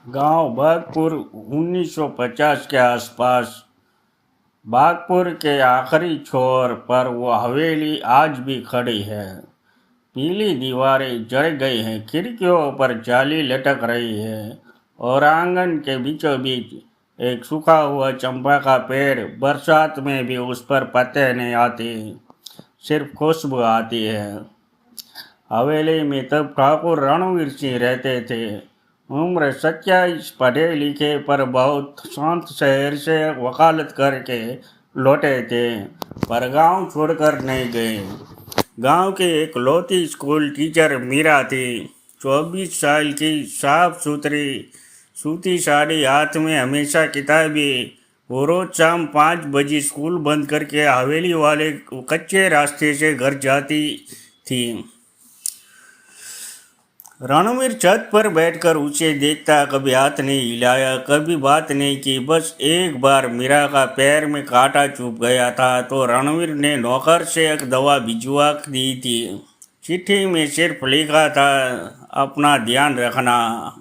गांव बागपुर 1950 के आसपास। बागपुर के आखिरी छोर पर वो हवेली आज भी खड़ी है। पीली दीवारें जड़ गई हैं, खिड़कियों पर जाली लटक रही है और आंगन के बीचों बीच एक सूखा हुआ चंपा का पेड़। बरसात में भी उस पर पत्ते नहीं आते, सिर्फ खुशबू आती है। हवेली में तब ठाकुर रणवीर सिंह रहते थे। उम्र 27, पढ़े लिखे पर बहुत शांत, शहर से वकालत करके लौटे थे, पर गांव छोड़कर नहीं गए। गांव की एक लौती स्कूल टीचर मीरा थी, 24 साल की, साफ सुथरी, सूती साड़ी, हाथ में हमेशा किताबें। वो रोज शाम 5 बजे स्कूल बंद करके हवेली वाले कच्चे रास्ते से घर जाती थी। रणवीर छत पर बैठकर उसे देखता, कभी हाथ नहीं हिलाया, कभी बात नहीं की। बस एक बार मीरा का पैर में कांटा चुभ गया था तो रणवीर ने नौकर से एक दवा भिजवा दी थी। चिट्ठी में सिर्फ लिखा था, अपना ध्यान रखना।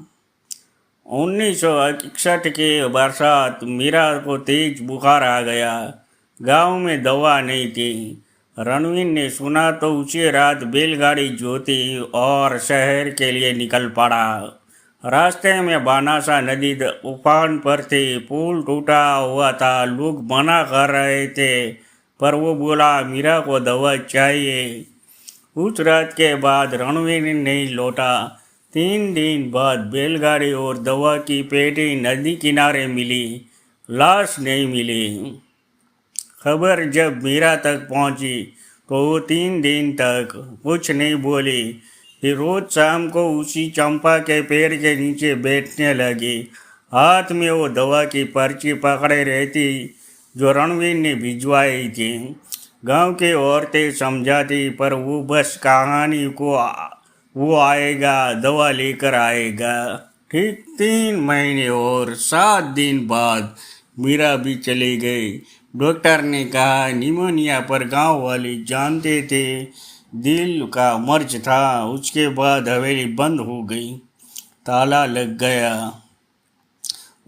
1961 की बरसात, मीरा को तेज बुखार आ गया। गांव में दवा नहीं थी। रणवीर ने सुना तो उसी रात बैलगाड़ी जोती और शहर के लिए निकल पड़ा। रास्ते में बानासा नदी उफान पर थी, पुल टूटा हुआ था, लोग मना कर रहे थे, पर वो बोला मीरा को दवा चाहिए। उस रात के बाद रणवीर नहीं लौटा। 3 दिन बाद बैलगाड़ी और दवा की पेटी नदी किनारे मिली, लाश नहीं मिली। खबर जब मीरा तक पहुंची तो वो 3 दिन तक कुछ नहीं बोली। फिर रोज शाम को उसी चंपा के पेड़ के नीचे बैठने लगी। हाथ में वो दवा की पर्ची पकड़े रहती जो रणवीर ने भिजवाई थी। गांव की औरतें समझाती, पर वो बस कहानी को वो आएगा, दवा लेकर आएगा। ठीक 3 महीने और 7 दिन बाद मीरा भी चली गई। डॉक्टर ने कहा निमोनिया, पर गांव वाले जानते थे दिल का मर्ज था। उसके बाद हवेली बंद हो गई, ताला लग गया।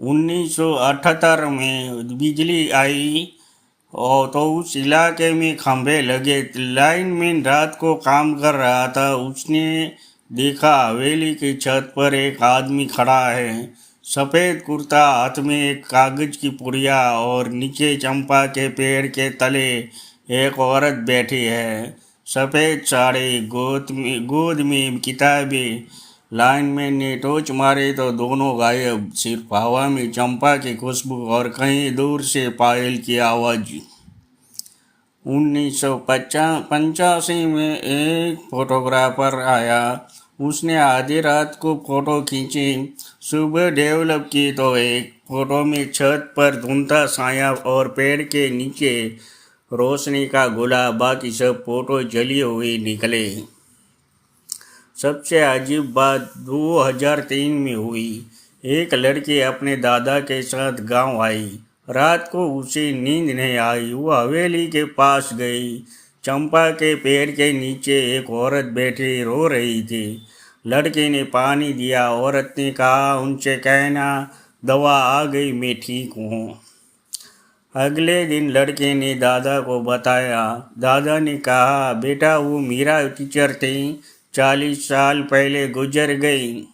1978 में बिजली आई और तो उस इलाके में खंभे लगे। लाइनमैन रात को काम कर रहा था। उसने देखा हवेली की छत पर एक आदमी खड़ा है, सफ़ेद कुर्ता, हाथ में एक कागज की पुड़िया और नीचे चंपा के पेड़ के तले एक औरत बैठी है, सफ़ेद साड़ी, गोद में किताबें। लाइनमैन ने टॉर्च मारे तो दोनों गायब, सिर्फ हवा में चंपा की खुशबू और कहीं दूर से पायल की आवाज़। 1985 में एक फोटोग्राफर आया। उसने आधी रात को फोटो खींची, सुबह डेवलप की तो एक फोटो में छत पर धुंधला साया और पेड़ के नीचे रोशनी का गोला। बाकी सब फोटो जली हुई निकले। सबसे अजीब बात 2003 में हुई। एक लड़की अपने दादा के साथ गांव आई। रात को उसे नींद नहीं आई। वो हवेली के पास गई। चंपा के पेड़ के नीचे एक औरत बैठी रो रही थी। लड़के ने पानी दिया। औरत ने कहा, उनसे कहना दवा आ गई, मैं ठीक हूँ। अगले दिन लड़के ने दादा को बताया। दादा ने कहा, बेटा वो मीरा टीचर थी, 40 साल पहले गुजर गई।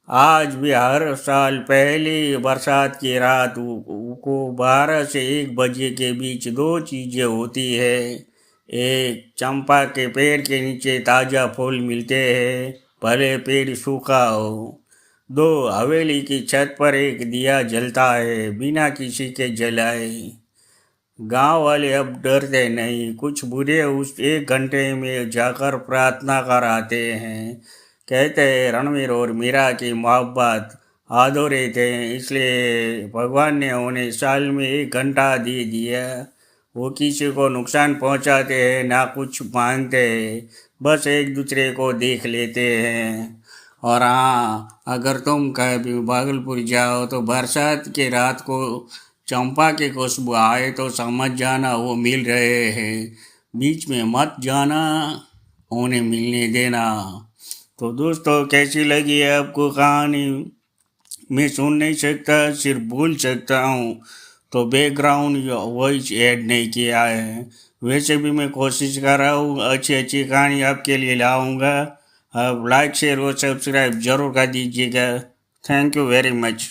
आज भी हर साल पहली बरसात की रात को 12 से 1 बजे के बीच 2 चीज़ें होती है। एक, चंपा के पेड़ के नीचे ताज़ा फूल मिलते हैं, भले पेड़ सूखा हो। 2, हवेली की छत पर एक दिया जलता है, बिना किसी के जलाए। गांव वाले अब डरते नहीं। कुछ बूढ़े उस 1 घंटे में जाकर प्रार्थना कर आते हैं। कहते हैं रणवीर और मीरा की मोहब्बत अधूरे थे, इसलिए भगवान ने उन्हें साल में 1 घंटा दे दिया। वो किसी को नुकसान पहुंचाते हैं ना कुछ मांगते हैं, बस एक दूसरे को देख लेते हैं। और हाँ, अगर तुम कभी भागलपुर जाओ तो बरसात की रात को चंपा की खुशबू आए तो समझ जाना वो मिल रहे हैं। बीच में मत जाना, उन्हें मिलने देना। तो दोस्तों कैसी लगी है आपको कहानी? मैं सुन नहीं सकता, सिर्फ बोल सकता हूँ, तो बैकग्राउंड वॉइस ऐड नहीं किया है। वैसे भी मैं कोशिश कर रहा हूँ अच्छी अच्छी कहानी आपके लिए लाऊंगा। आप लाइक शेयर और सब्सक्राइब जरूर कर दीजिएगा। Thank you very much.